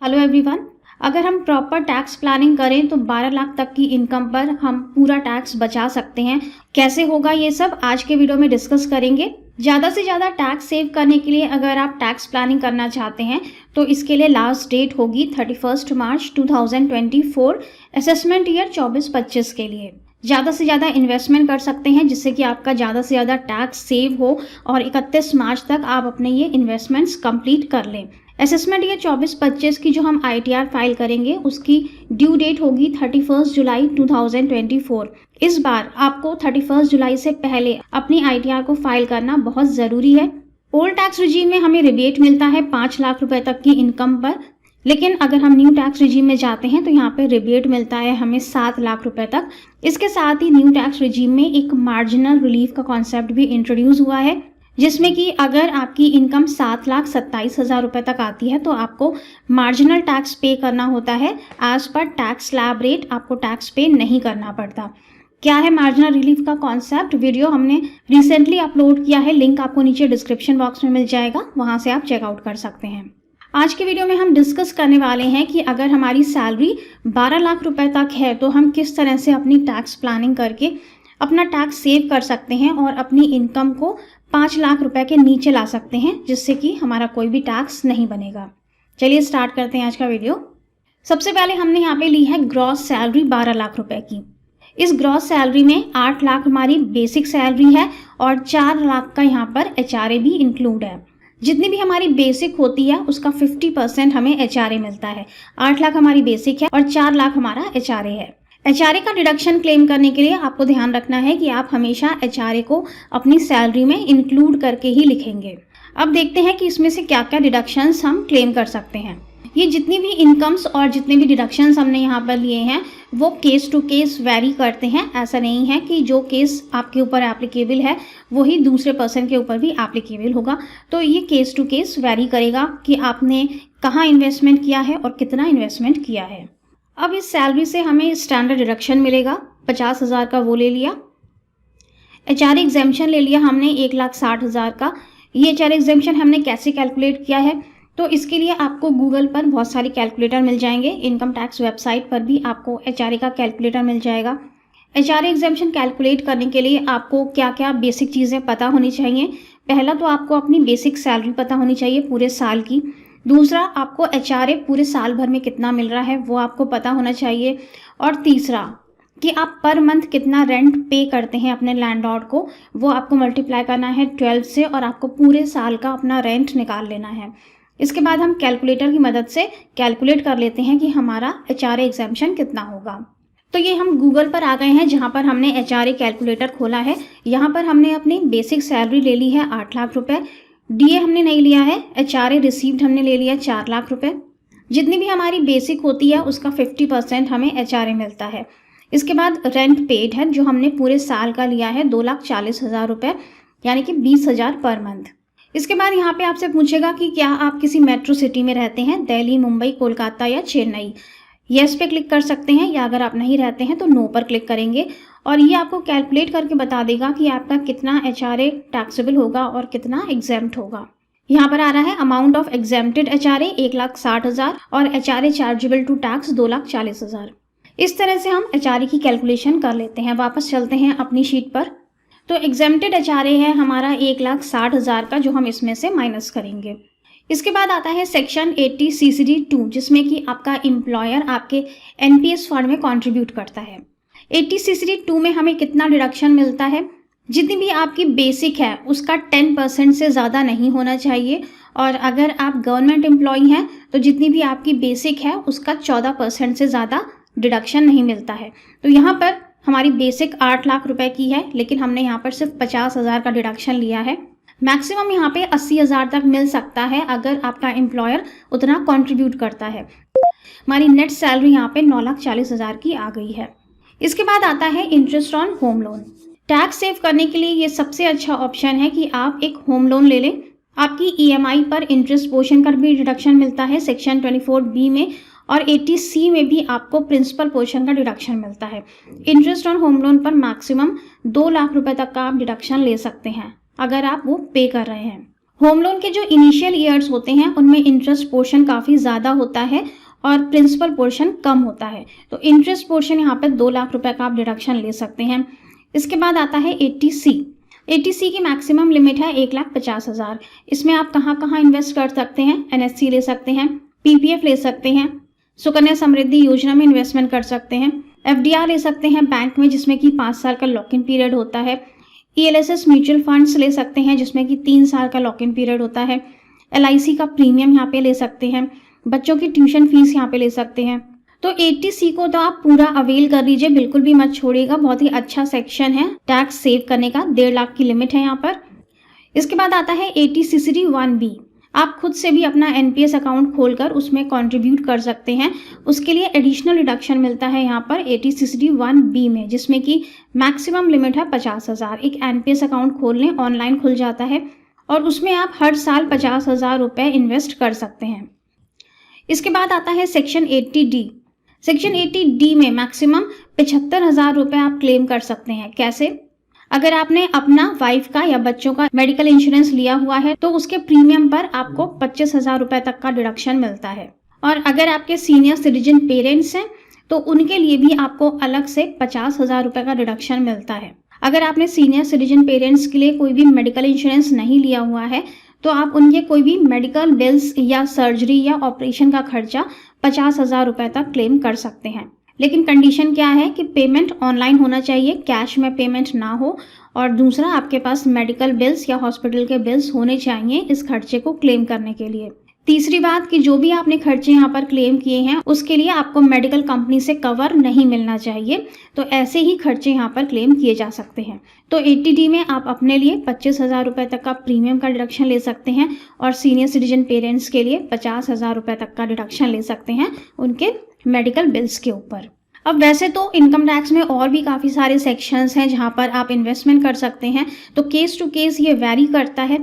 Hello everyone. अगर हम proper tax planning करें तो 12 लाख तक की इनकम पर हम पूरा टैक्स बचा सकते हैं। कैसे होगा ये सब आज के वीडियो में डिस्कस करेंगे। ज़्यादा से ज़्यादा टैक्स सेव करने के लिए अगर आप टैक्स प्लानिंग करना चाहते हैं तो इसके लिए लास्ट डेट होगी 31 मार्च 2024 असेसमेंट ईयर 24-25 के लिए। ज़्यादा से ज़्यादा इन्वेस्टमेंट कर सकते हैं जिससे कि आपका ज़्यादा से ज़्यादा टैक्स सेव हो और 31 मार्च तक आप अपने ये इन्वेस्टमेंट्स कंप्लीट कर लें। असेसमेंट ईयर 24-25 की जो हम ITR फाइल करेंगे उसकी ड्यू डेट होगी 31 जुलाई 2024। इस बार आपको 31 जुलाई से पहले अपनी ITR को फाइल करना बहुत ज़रूरी है। ओल्ड टैक्स रिजीम में हमें रिबेट मिलता है 5 लाख रुपए तक की इनकम पर, लेकिन अगर हम न्यू टैक्स रिजीम में जाते हैं तो यहाँ पे रिबेट मिलता है हमें 7 लाख रुपए तक। इसके साथ ही न्यू टैक्स रिजीम में एक मार्जिनल रिलीफ का कॉन्सेप्ट भी इंट्रोड्यूस हुआ है, जिसमें कि अगर आपकी इनकम 7,27,000 रुपए तक आती है तो आपको मार्जिनल टैक्स पे करना होता है। As per tax slab rate आपको टैक्स पे नहीं करना पड़ता। क्या है मार्जिनल रिलीफ का कॉन्सेप्ट, वीडियो हमने रिसेंटली अपलोड किया है, लिंक आपको नीचे डिस्क्रिप्शन बॉक्स में मिल जाएगा, वहां से आप चेकआउट कर सकते हैं। आज के वीडियो में हम डिस्कस करने वाले हैं कि अगर हमारी सैलरी 12 लाख रुपए तक है तो हम किस तरह से अपनी टैक्स प्लानिंग करके अपना टैक्स सेव कर सकते हैं और अपनी इनकम को 5 लाख रुपए के नीचे ला सकते हैं, जिससे कि हमारा कोई भी टैक्स नहीं बनेगा। चलिए स्टार्ट करते हैं आज का वीडियो। सबसे पहले हमने यहाँ पे ली है ग्रॉस सैलरी 12 लाख रुपए की। इस ग्रॉस सैलरी में 8 लाख हमारी बेसिक सैलरी है और 4 लाख का यहाँ पर HRA भी इंक्लूड है। जितनी भी हमारी बेसिक होती है उसका 50% हमें HRA मिलता है। 8 लाख हमारी बेसिक है और 4 लाख हमारा HRA है। HRA का डिडक्शन क्लेम करने के लिए आपको ध्यान रखना है कि आप हमेशा HRA को अपनी सैलरी में इंक्लूड करके ही लिखेंगे। अब देखते हैं कि इसमें से क्या क्या डिडक्शंस हम क्लेम कर सकते हैं। ये जितनी भी इनकम्स और जितने भी डिडक्शंस हमने यहाँ पर लिए हैं वो केस टू केस वेरी करते हैं। ऐसा नहीं है कि जो केस आपके ऊपर एप्लीकेबल है वही दूसरे पर्सन के ऊपर भी एप्लीकेबल होगा। तो ये केस टू केस वेरी करेगा कि आपने कहाँ इन्वेस्टमेंट किया है और कितना इन्वेस्टमेंट किया है। अब इस सैलरी से हमें स्टैंडर्ड डिडक्शन मिलेगा, 50,000 का वो ले लिया। HRA एग्जेम्पशन ले लिया हमने 1,60,000 का। ये HRA एग्जेम्पशन हमने कैसे कैलकुलेट किया है, तो इसके लिए आपको गूगल पर बहुत सारे कैलकुलेटर मिल जाएंगे। इनकम टैक्स वेबसाइट पर भी आपको HRA का कैलकुलेटर मिल जाएगा। HRA एग्जेम्पशन कैलकुलेट करने के लिए आपको क्या क्या बेसिक चीज़ें पता होनी चाहिए। पहला तो आपको अपनी बेसिक सैलरी पता होनी चाहिए पूरे साल की। दूसरा, आपको HRA पूरे साल भर में कितना मिल रहा है वो आपको पता होना चाहिए। और तीसरा कि आप पर मंथ कितना रेंट पे करते हैं अपने लैंडलॉर्ड को, वो आपको मल्टीप्लाई करना है 12 से और आपको पूरे साल का अपना रेंट निकाल लेना है। इसके बाद हम कैलकुलेटर की मदद से कैलकुलेट कर लेते हैं कि हमारा HRA एग्जेम्पशन कितना होगा। तो ये हम गूगल पर आ गए हैं जहाँ पर हमने HRA कैलकुलेटर खोला है। यहाँ पर हमने अपनी बेसिक सैलरी ले ली है 8 लाख रुपए। DA हमने नहीं लिया है। HRA रिसीव्ड हमने ले लिया 4 लाख रुपए। जितनी भी हमारी बेसिक होती है उसका 50% हमें HRA मिलता है। इसके बाद रेंट पेड है जो हमने पूरे साल का लिया है 2,40,000 रुपये, यानी कि 20,000 पर मंथ। इसके बाद यहाँ पे आपसे पूछेगा कि क्या आप किसी मेट्रो सिटी में रहते हैं, दिल्ली, मुंबई, कोलकाता या चेन्नई। येस पे क्लिक कर सकते हैं, या अगर आप नहीं रहते हैं तो नो पर क्लिक करेंगे और ये आपको कैलकुलेट करके बता देगा कि आपका कितना HRA टैक्सेबल होगा और कितना एग्जेम्प्ट होगा। यहाँ पर आ रहा है अमाउंट ऑफ एग्जेम्प्टेड HRA 1,60,000 और HRA चार्जेबल टू टैक्स 2,40,000। इस तरह से हम HRA की कैलकुलेशन कर लेते हैं। वापस चलते हैं अपनी शीट पर। तो एग्जेम्प्टेड HRA है हमारा 1,60,000 का, जो हम इसमें से माइनस करेंगे। इसके बाद आता है सेक्शन 80 CCD 2, जिसमें कि आपका एम्प्लॉयर आपके NPS फंड में कंट्रीब्यूट करता है। 80 CCD 2 में हमें कितना डिडक्शन मिलता है, जितनी भी आपकी बेसिक है उसका 10% से ज़्यादा नहीं होना चाहिए। और अगर आप गवर्नमेंट एम्प्लॉई हैं तो जितनी भी आपकी बेसिक है उसका 14% से ज़्यादा डिडक्शन नहीं मिलता है। तो यहाँ पर हमारी बेसिक 8 लाख रुपए की है, लेकिन हमने यहाँ पर सिर्फ 50,000 का डिडक्शन लिया है। मैक्सिमम यहाँ पे 80,000 तक मिल सकता है अगर आपका एम्प्लॉयर उतना कंट्रीब्यूट करता है। हमारी नेट सैलरी यहाँ पे 9,40,000 की आ गई है। इसके बाद आता है interest on home loan. Tax save करने के लिए ये सबसे अच्छा ऑप्शन है कि आप एक होम लोन ले लें। आपकी EMI पर इंटरेस्ट पोर्शन का भी डिडक्शन मिलता है सेक्शन 24B में, और 80C में भी आपको प्रिंसिपल पोर्शन का डिडक्शन मिलता है। इंटरेस्ट ऑन होम लोन पर मैक्सिमम 2 लाख रुपए तक का आप डिडक्शन ले सकते हैं अगर आप वो पे कर रहे हैं। होम लोन के जो इनिशियल ईयर्स होते हैं उनमें इंटरेस्ट पोर्शन काफ़ी ज़्यादा होता है और प्रिंसिपल पोर्शन कम होता है। तो इंटरेस्ट पोर्शन यहाँ पर 2 लाख रुपए का आप डिडक्शन ले सकते हैं। इसके बाद आता है 80C। 80C की मैक्सिमम लिमिट है 1,50,000। इसमें आप कहाँ कहाँ इन्वेस्ट कर सकते हैं? NSC ले सकते हैं, PPF ले सकते हैं, सुकन्या समृद्धि योजना में इन्वेस्टमेंट कर सकते हैं, FDR ले सकते हैं बैंक में जिसमें कि 5 साल का लॉक इन पीरियड होता है, ELSS म्यूचुअल फंड्स ले सकते हैं जिसमें कि 3 साल का लॉक इन पीरियड होता है, LIC का प्रीमियम यहाँ पे ले सकते हैं, बच्चों की ट्यूशन फीस यहाँ पे ले सकते हैं। तो 80C को तो आप पूरा अवेल कर लीजिए, बिल्कुल भी मत छोड़िएगा। बहुत ही अच्छा सेक्शन है टैक्स सेव करने का। 1.5 लाख की लिमिट है यहाँ पर। इसके बाद आता है 80CCD 1B। आप खुद से भी अपना NPS अकाउंट खोलकर उसमें कंट्रीब्यूट कर सकते हैं। उसके लिए एडिशनल डिडक्शन मिलता है यहाँ पर 80CCD 1B में, जिसमें कि मैक्सिमम लिमिट है 50,000। एक NPS अकाउंट खोल लें, ऑनलाइन खुल जाता है और उसमें आप हर साल 50,000 रुपये इन्वेस्ट कर सकते हैं। इसके बाद आता है सेक्शन 80D। सेक्शन 80D में मैक्सिमम 75,000 रुपये आप क्लेम कर सकते हैं। कैसे? अगर आपने अपना वाइफ का या बच्चों का मेडिकल इंश्योरेंस लिया हुआ है तो उसके प्रीमियम पर आपको 25,000 रुपये तक का डिडक्शन मिलता है। और अगर आपके सीनियर सिटीजन पेरेंट्स हैं तो उनके लिए भी आपको अलग से 50,000 रुपये का डिडक्शन मिलता है। अगर आपने सीनियर सिटीजन पेरेंट्स के लिए कोई भी मेडिकल इंश्योरेंस नहीं लिया हुआ है तो आप उनके कोई भी मेडिकल बिल्स या सर्जरी या ऑपरेशन का खर्चा 50,000 रुपये तक क्लेम कर सकते हैं। लेकिन कंडीशन क्या है कि पेमेंट ऑनलाइन होना चाहिए, कैश में पेमेंट ना हो, और दूसरा आपके पास मेडिकल बिल्स या हॉस्पिटल के बिल्स होने चाहिए इस खर्चे को क्लेम करने के लिए। तीसरी बात कि जो भी आपने खर्चे यहाँ पर क्लेम किए हैं उसके लिए आपको मेडिकल कंपनी से कवर नहीं मिलना चाहिए, तो ऐसे ही खर्चे यहाँ पर क्लेम किए जा सकते हैं। तो 80D में आप अपने लिए 25,000 रुपये तक का प्रीमियम का डिडक्शन ले सकते हैं और सीनियर सिटीजन पेरेंट्स के लिए 50,000 रुपये तक का डिडक्शन ले सकते हैं उनके मेडिकल बिल्स के ऊपर। अब वैसे तो इनकम टैक्स में और भी काफ़ी सारे सेक्शंस हैं जहाँ पर आप इन्वेस्टमेंट कर सकते हैं, तो केस टू केस ये वैरी करता है।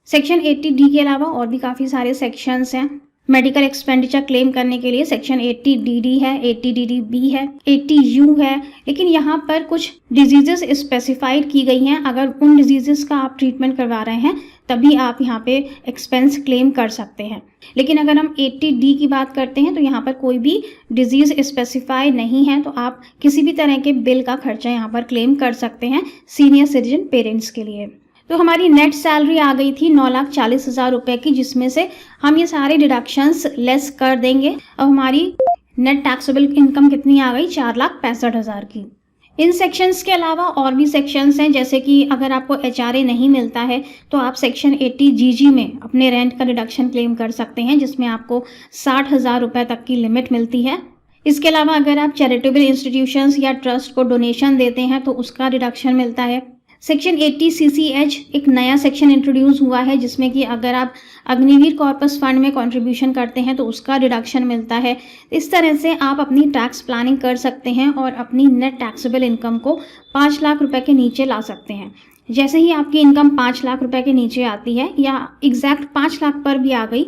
सेक्शन 80D के अलावा और भी काफ़ी सारे सेक्शंस हैं। मेडिकल एक्सपेंडिचर क्लेम करने के लिए सेक्शन 80DD है, 80DDB है, 80U है, लेकिन यहाँ पर कुछ डिजीजेस स्पेसिफाइड की गई हैं। अगर उन डिजीजेस का आप ट्रीटमेंट करवा रहे हैं तभी आप यहाँ पे एक्सपेंस क्लेम कर सकते हैं। लेकिन अगर हम 80D की बात करते हैं तो यहाँ पर कोई भी डिजीज स्पेसिफाई नहीं है, तो आप किसी भी तरह के बिल का खर्चा यहाँ पर क्लेम कर सकते हैं सीनियर सिटीजन पेरेंट्स के लिए। तो हमारी नेट सैलरी आ गई थी 9,40,000 रुपये की, जिसमें से हम ये सारे डिडक्शंस लेस कर देंगे। अब हमारी नेट टैक्सेबल इनकम कितनी आ गई? 4,65,000 की। इन सेक्शंस के अलावा और भी सेक्शंस हैं, जैसे कि अगर आपको HRA नहीं मिलता है तो आप सेक्शन 80GG में अपने रेंट का डिडक्शन क्लेम कर सकते हैं, जिसमें आपको 60,000 रुपये तक की लिमिट मिलती है। इसके अलावा अगर आप चैरिटेबल इंस्टीट्यूशंस या ट्रस्ट को डोनेशन देते हैं तो उसका डिडक्शन मिलता है। सेक्शन 80CCH एक नया सेक्शन इंट्रोड्यूस हुआ है, जिसमें कि अगर आप अग्निवीर कॉर्पस फंड में कंट्रीब्यूशन करते हैं तो उसका डिडक्शन मिलता है। इस तरह से आप अपनी टैक्स प्लानिंग कर सकते हैं और अपनी नेट टैक्सेबल इनकम को 5 लाख रुपए के नीचे ला सकते हैं। जैसे ही आपकी इनकम 5 लाख रुपए के नीचे आती है या एग्जैक्ट 5 लाख पर भी आ गई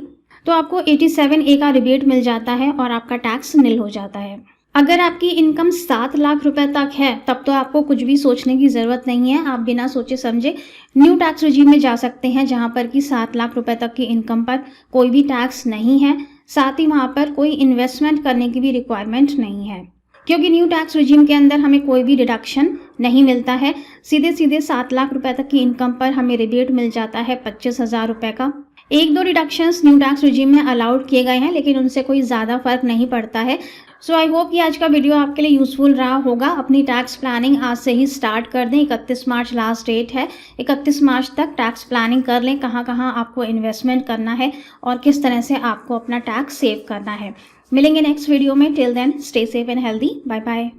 तो आपको 87A का रिबेट मिल जाता है और आपका टैक्स निल हो जाता है। अगर आपकी इनकम 7 लाख रुपए तक है तब तो आपको कुछ भी सोचने की ज़रूरत नहीं है। आप बिना सोचे समझे न्यू टैक्स रिजीम में जा सकते हैं, जहां पर कि 7 लाख रुपए तक की इनकम पर कोई भी टैक्स नहीं है। साथ ही वहां पर कोई इन्वेस्टमेंट करने की भी रिक्वायरमेंट नहीं है, क्योंकि न्यू टैक्स रिजीम के अंदर हमें कोई भी डिडक्शन नहीं मिलता है। सीधे सीधे 7 लाख रुपए तक की इनकम पर हमें रिबेट मिल जाता है 25,000 रुपये का। 1-2 रिडक्शंस न्यू टैक्स रिजीम में अलाउड किए गए हैं, लेकिन उनसे कोई ज़्यादा फर्क नहीं पड़ता है। सो आई होप कि आज का वीडियो आपके लिए यूजफुल रहा होगा। अपनी टैक्स प्लानिंग आज से ही स्टार्ट कर दें। 31 मार्च लास्ट डेट है। 31 मार्च तक टैक्स प्लानिंग कर लें, कहाँ कहाँ आपको इन्वेस्टमेंट करना है और किस तरह से आपको अपना टैक्स सेव करना है। मिलेंगे नेक्स्ट वीडियो में। Till then stay safe and healthy. Bye bye.